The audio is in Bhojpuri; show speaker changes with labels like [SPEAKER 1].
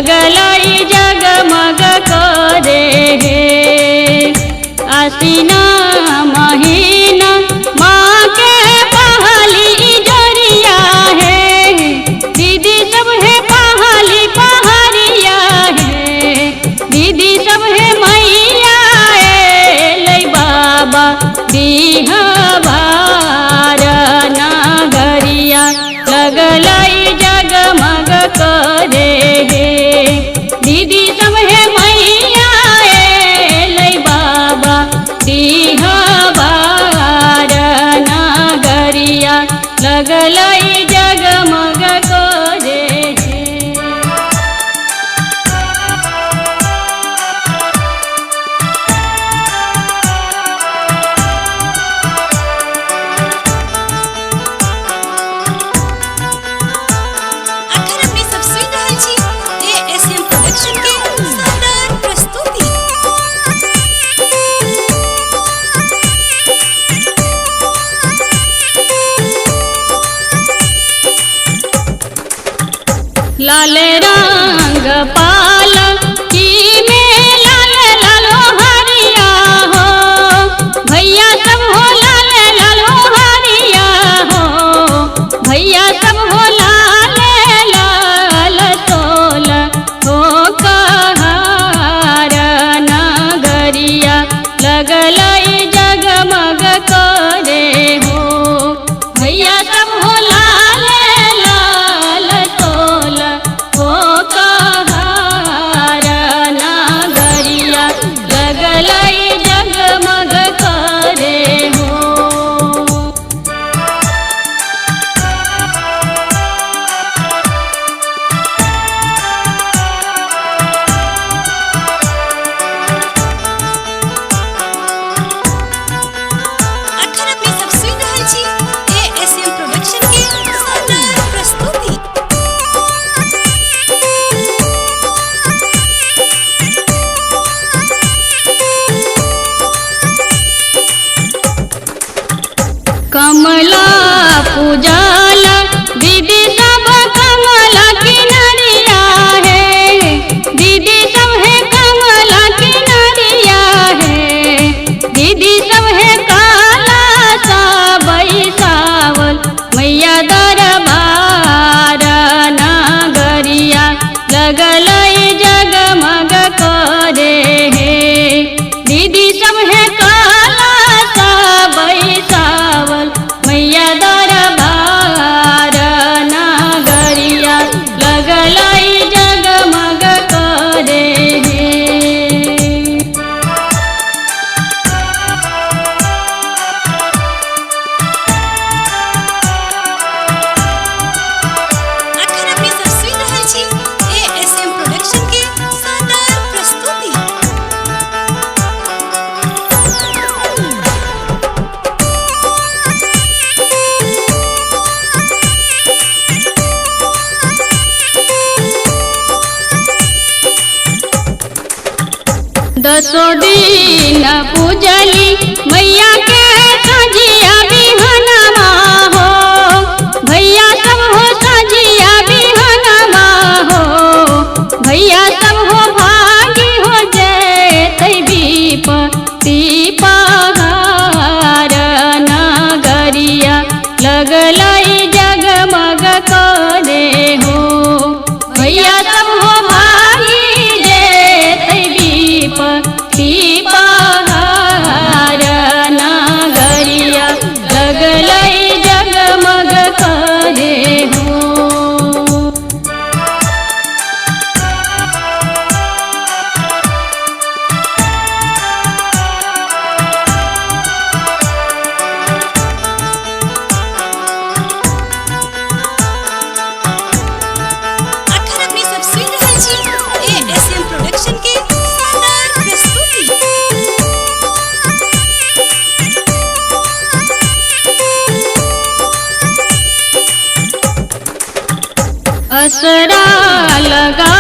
[SPEAKER 1] लगलई जगमग करे हे। आसीना महीना माँ के पहली जोरिया है। दीदी सब है पहली पहरिया है। दीदी सब है मैया लई बाबा बिहवार नगरिया लगलई जगमग करे हे। दीदी सब है मैया लई बाबा बिहवार नगरिया लगलई जगमग करे हे। लाल रंग पाल की में लाल लालो हरिया हो। भैया सब हो लाल लालो हरिया हो। भैया सब हो लाल लाल तोल हो कहार नगरिया लगलई जगमग करे हो। भैया सब हो लाल लाल तोल हो कहार नगरिया लगलई जगमग करे हो। कमला पूजाला दीदी सब कमला किनारिया है। दीदी सब है कमला किनारिया है। दीदी सब है काला सावई सावल मैया दरबार नगरिया लगलई जगमग करे हे। दीदी सब है काला सावई सावल मैया दरबार नगरिया लगलई जगमग करे हे। दसो दिन पूजली मैया के सजिया बिहनमा हो। भैया सब हो सजिया बिहनमा हो। भैया सब हो भागी हो जैतै विपत्ति पहाड़ नगरिया लगलई जगमग करे हो। भैया सब हो भागी जैतै विपत्ति पहाड़ नगरिया लगलई जगमग करे हो। असरा लगा